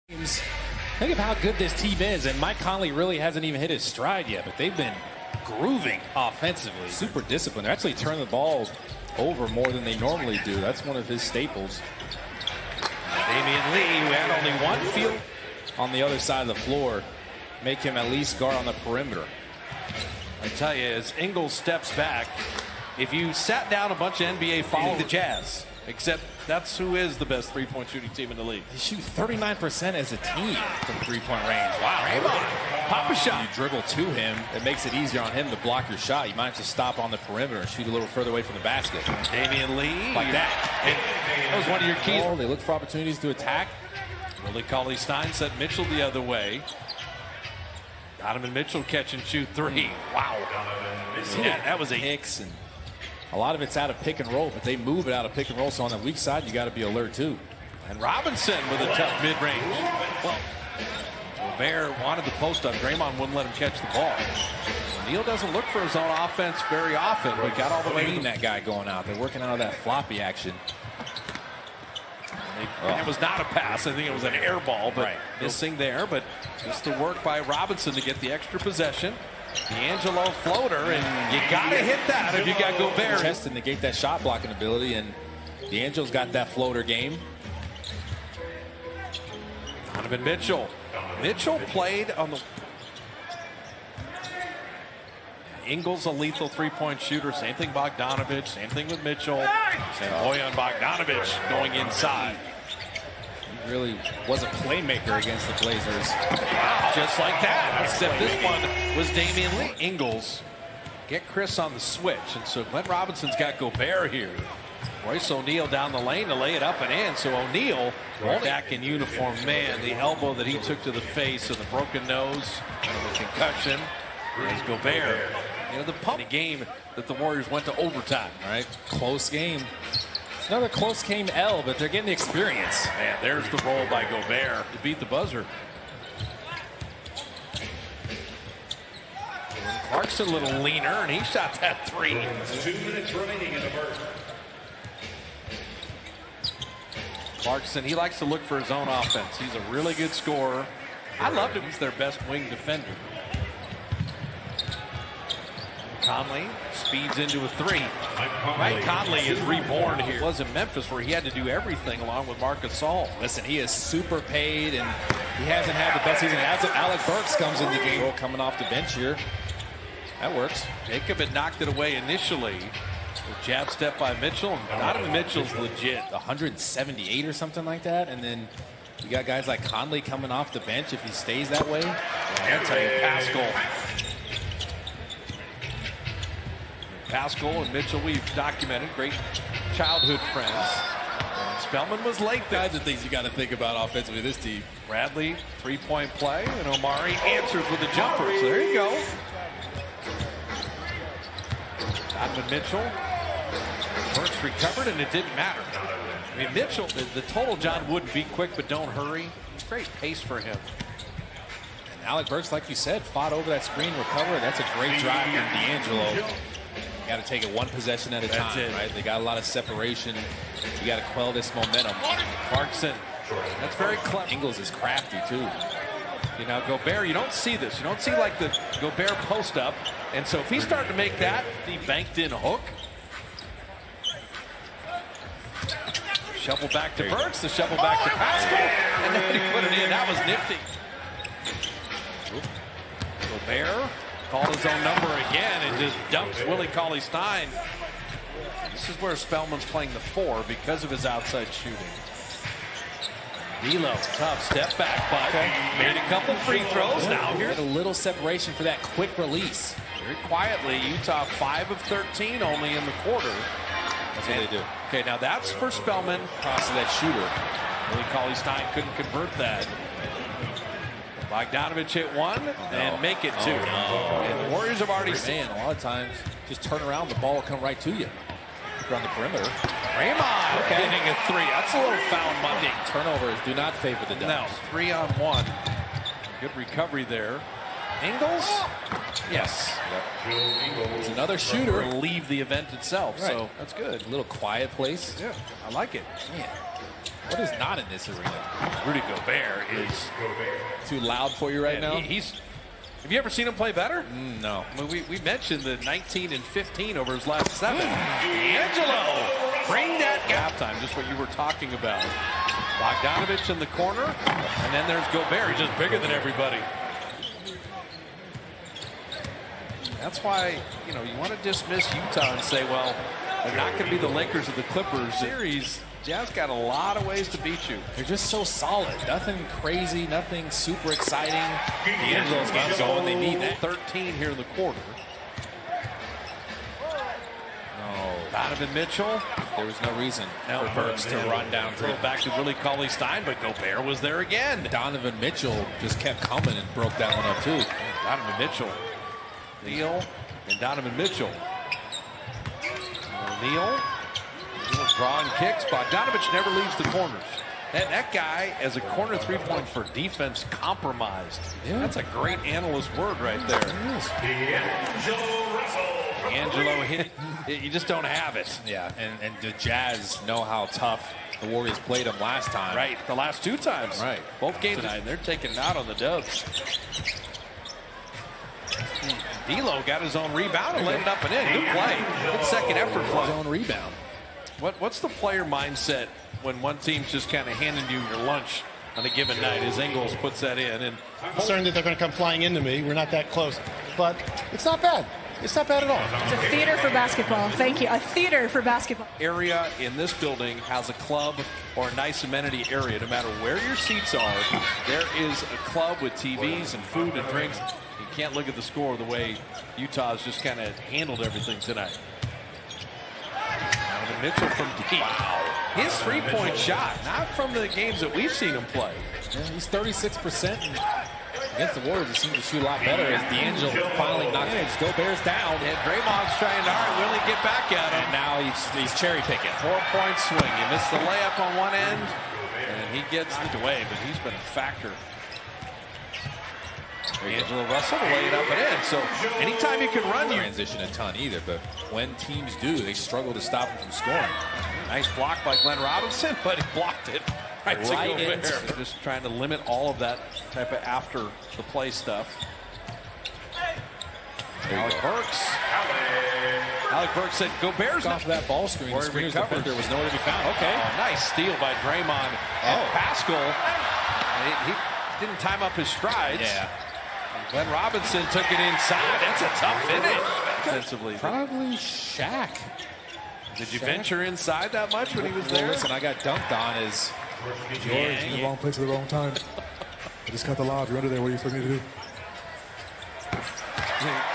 Think of how good this team is, and Mike Conley really hasn't even hit his stride yet, but they've been grooving offensively. Super disciplined. They're actually turning the ball over more than they normally do. That's one of his staples. Damian Lee, who had only one field on the other side of the floor, make him at least guard on the perimeter. I tell you, as Ingles steps back, if you sat down a bunch of NBA following the Jazz, except that's who is the best three-point shooting team in the league. They shoot 39% as a team from three-point range. Wow. Raymond, pop a shot. You dribble to him, it makes it easier on him to block your shot. You might have to stop on the perimeter and shoot a little further away from the basket. Damian Lee. Like that. That was one of your keys. They look for opportunities to attack. Willie Cauley-Stein sent Mitchell the other way. Donovan Mitchell catch and shoot three. Wow. Yeah, that was a Hicks, and a lot of it's out of pick and roll, but they move it out of pick and roll. So on the weak side, you got to be alert too. And Robinson with a tough mid-range. Well, Gobert wanted the post up. Draymond wouldn't let him catch the ball. Neal doesn't look for his own offense very often. We got all the way to that guy going out. They're working out of that floppy action. It was not a pass. I think it was an air ball, but missing there. But just the work by Robinson to get the extra possession. D'Angelo floater, and you got to hit that if you got Gobert. Chest to negate that shot blocking ability, and D'Angelo's got that floater game. Donovan Mitchell. Mitchell played on the... Ingles, a lethal three-point shooter. Same thing Bogdanovich. Same thing with Mitchell. Same Bojan Bogdanovich going inside. He really was a playmaker against the Blazers. Wow, just like that. Except this one was Damian Lee. Ingles get Chris on the switch. And so Glenn Robinson's got Gobert here. Royce O'Neal down the lane to lay it up and in. So O'Neal back in uniform. Man, the elbow that he took to the face and the broken nose and the concussion. As Gobert, you know, the pump game that the Warriors went to overtime. Right, close game. It's another close game L, but they're getting the experience. Man, there's the roll by Gobert to beat the buzzer. Clarkson a little leaner, and he shot that three. 2 minutes remaining in the first. Clarkson, he likes to look for his own offense. He's a really good scorer. I loved him. He's their best wing defender. Conley speeds into a three. Mike Conley is reborn here. It was in Memphis where he had to do everything along with Marc Gasol. Listen, he is super paid, and he hasn't had the best season. As Alec Burks comes in the game, coming off the bench here. That works. Jacob had knocked it away initially. The jab step by Mitchell. Donovan Mitchell's legit. 178 or something like that. And then you got guys like Conley coming off the bench if he stays that way. I'll tell you, Pascal and Mitchell, we've documented great childhood friends. And Spellman was late. Guys are things you got to think about offensively this team. Bradley, three-point play, and Omari answers with a jumper. So there you go. Donovan Mitchell. Burks recovered, and it didn't matter. I mean, Mitchell, the total, John, wouldn't be quick, but don't hurry. Great pace for him. And Alec Burks, like you said, fought over that screen, recovered. That's a great drive from D'Angelo. You got to take it one possession at a time, right? They got a lot of separation. You got to quell this momentum. Clarkson, that's very clever. Ingles is crafty too. You know, Gobert, you don't see this. You don't see like the Gobert post up. And so if he's starting to make that, the banked in hook. Shovel back to Burks, the shovel back to Pascal, and then he put it in. That was nifty. Gobert called his own number again and just dumps Willie Cauley-Stein. This is where Spellman's playing the 4 because of his outside shooting. D'Lo, tough step back, but made a couple free throws. Now here's a little separation for that quick release. Very quietly, Utah 5 of 13 only in the quarter. That's what they do. Okay, now that's for Spellman. Cross to that shooter. Willie Cauley-Stein couldn't convert that. Bogdanovich hit one and make it two. And the Warriors have already seen. A lot of times, just turn around, the ball will come right to you. Around the perimeter. Raymond hitting a three. That's a little foul Monday. Turnovers do not favor the Ducks. No, 3-on-1. Good recovery there. Ingles? Yes. It's another shooter. Leave the event itself, right. So that's good. A little quiet place. Yeah, I like it. Man. What is not in this arena? Rudy Gobert is Too loud for you right now? Have you ever seen him play better? No. I mean, we mentioned the 19 and 15 over his last 7. D'Angelo, bring that halftime, just what you were talking about. Bogdanovich in the corner, and then there's Gobert. He's just bigger than everybody. That's why, you want to dismiss Utah and say, well, they're not going to be the Lakers or the Clippers series. Jazz got a lot of ways to beat you. They're just so solid. Nothing crazy, nothing super exciting. D'Angelo's got going. They need that. 13 here in the quarter. No. Donovan Mitchell. There was no reason Now for Burks to run down throw back to Willie Cauley-Stein, but Gobert was there again. Donovan Mitchell just kept coming and broke that one up too. Donovan Mitchell. Neal and Donovan Mitchell. Neal drawing kicks. Bogdanovich never leaves the corners. That guy, as a corner three-point for defense, compromised. Yeah. That's a great analyst word right there. D'Angelo hit it. You just don't have it. Yeah, and the Jazz know how tough the Warriors played them last time. Right, the last 2 times. Right. Both games tonight, they're taking it out on the Dubs. D'Lo got his own rebound and laid it up and in. Good play. Good second effort play. His own rebound. What's the player mindset when one team's just kind of handing you your lunch on a given night? As Ingles puts that in, and concerned that they're going to come flying into me. We're not that close, but it's not bad. It's not bad at all. It's a theater for basketball. Thank you. A theater for basketball. Area in this building has a club or a nice amenity area. No matter where your seats are, there is a club with TVs and food and drinks. You can't look at the score the way Utah's just kind of handled everything tonight. Donovan Mitchell from deep. Wow. His three-point shot, not from the games that we've seen him play. Yeah, he's 36%. Against the Warriors, he seems to shoot a lot better as D'Angelo finally knocks it. Gobert's down. And Draymond's trying to, all right, Willie, get back at him. And now he's cherry picking. 4-point swing. He missed the layup on one end, and he gets it away, but he's been a factor. D'Angelo Russell to lay it up and in. So anytime you can run, you Transition a ton either, but when teams do, they struggle to stop him from scoring. nice block by Glenn Robinson, but he blocked it right to Gobert. into Just trying to limit all of that type of after the play stuff. Alec Burks. Alec Burks said Gobert's off that ball screen. The screener's defender was nowhere to be found. Okay. Oh, nice steal by Draymond. And Pascal, he didn't time up his strides. Yeah. Glenn Robinson took it inside. That's a tough finish. Defensively. Probably Shaq. Did you venture inside that much when he was there? Listen, I got dunked on as George, in the wrong place at the wrong time. I just got the lob. You're under there. What do you expect me to do?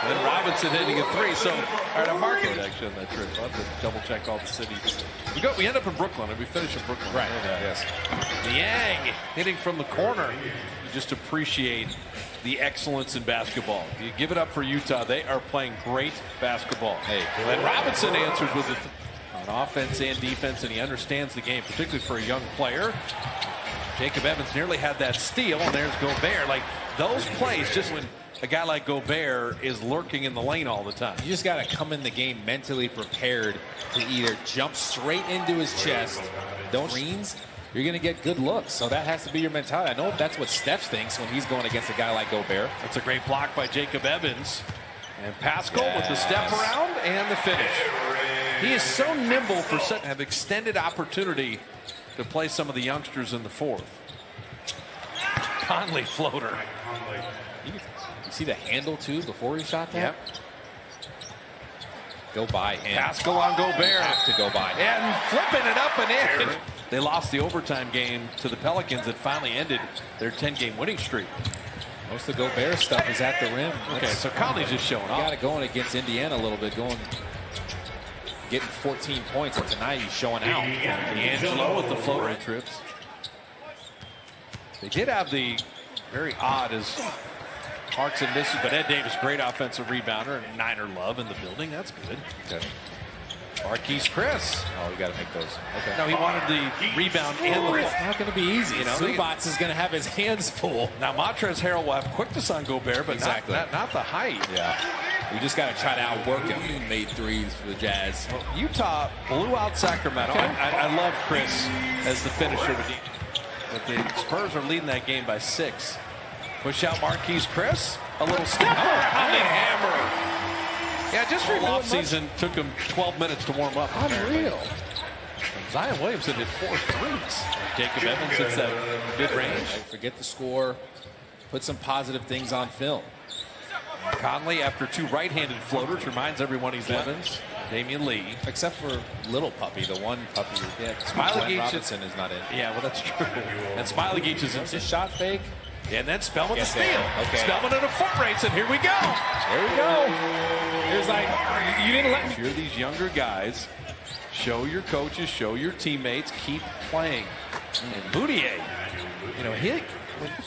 Glenn Robinson hitting a three. So, all right, I'm marking actually on that trip. I'll have to double check all the cities. We end up in Brooklyn, and we finish in Brooklyn. Right. Yes. Niang hitting from the corner. You just appreciate the excellence in basketball. You give it up for Utah. They are playing great basketball. Hey, Glenn Robinson answers with it on offense and defense, and he understands the game, particularly for a young player. Jacob Evans nearly had that steal, and there's Gobert. Like, those plays, just when a guy like Gobert is lurking in the lane all the time. You just got to come in the game mentally prepared to either jump straight into his chest, don't screens, you're going to get good looks. So that has to be your mentality. I know that's what Steph thinks when he's going against a guy like Gobert. That's a great block by Jacob Evans. And Pascal with the step around and the finish. He is so nimble for such have extended opportunity to play some of the youngsters in the fourth. Conley floater. You see the handle too before he shot that? Yep. Go by him. Pascal on Gobert. Have to go by him. And flipping it up and in. They lost the overtime game to the Pelicans that finally ended their 10-game winning streak. Most of Gobert stuff is at the rim. Okay, so Conley's just showing off. Got it going against Indiana a little bit, getting 14 points, and tonight he's showing out. D'Angelo with the floater trips. They did have the very odd as Harks and misses, but Ed Davis, great offensive rebounder, and Niner love in the building. That's good. Okay. Marquise Chris. Oh, we got to make those. Okay. No, he wanted the rebound and the It's not going to be easy. You know, Zubac is going to have his hands full. Now Montrezl Harrell will have quickness on Gobert, but exactly not the height. Yeah. We just got to try to outwork him. He made threes for the Jazz. Utah blew out Sacramento. I love Chris as the finisher. But the Spurs are leading that game by 6. Push out Marquise Chris. A little step pounding hammer. Yeah, just for off season took him 12 minutes to warm up. Unreal. Zion Williamson hit 4 threes. Jacob Evans hits that mid-range. Forget the score. Put some positive things on film. Conley after 2 right-handed floaters reminds everyone he's Evans. Damian Lee. Except for Little Puppy, the one puppy. Yeah, Smiley Robinson is not in. Yeah, well, that's true. And Smiley Geach is in. It's a shot fake. And then Spellman to Yes, steal. okay. Spellman in a foot race, and here we go. There we go. There's like, you didn't let me. You're these younger guys. Show your coaches, show your teammates, keep playing. And Moutier, you know,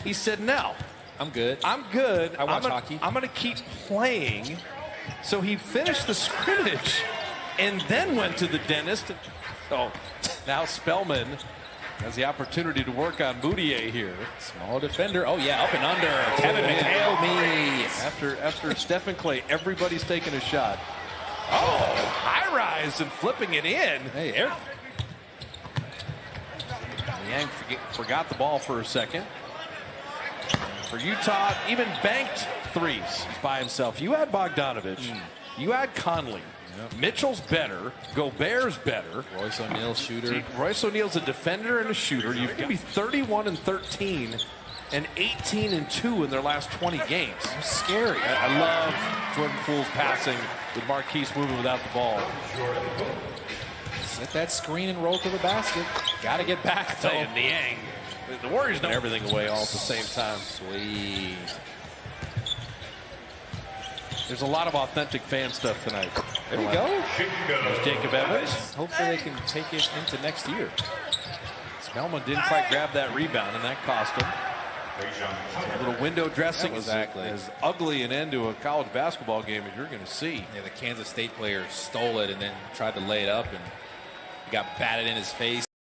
he said, no, I'm good. I'm good. I watch hockey. I'm going to keep playing. So he finished the scrimmage and then went to the dentist. So now Spellman has the opportunity to work on Moutier here. Small defender. Oh, yeah, up and under. Kevin McHale me. After Stephen Clay, everybody's taking a shot. Oh, high rise and flipping it in. Hey, Eric. Yang forgot the ball for a second. For Utah, even banked threes by himself. You add Bogdanovich. You add Conley. Mitchell's better. Gobert's better. Royce O'Neal shooter. Royce O'Neal's a defender and a shooter. You've got to be 31 and 13 and 18 and 2 in their last 20 games. Scary. I love Jordan Poole's passing with Marquise moving without the ball. Set that screen and roll to the basket. Got to get back, though. And Niang. The Warriors know everything away all at the same time. Sweet. There's a lot of authentic fan stuff tonight. There we go. There's Jacob Evans. Hopefully they can take it into next year. Spellman didn't quite grab that rebound, and that cost him. A little window dressing is as ugly an end to a college basketball game as you're going to see. Yeah, the Kansas State player stole it and then tried to lay it up, and he got batted in his face.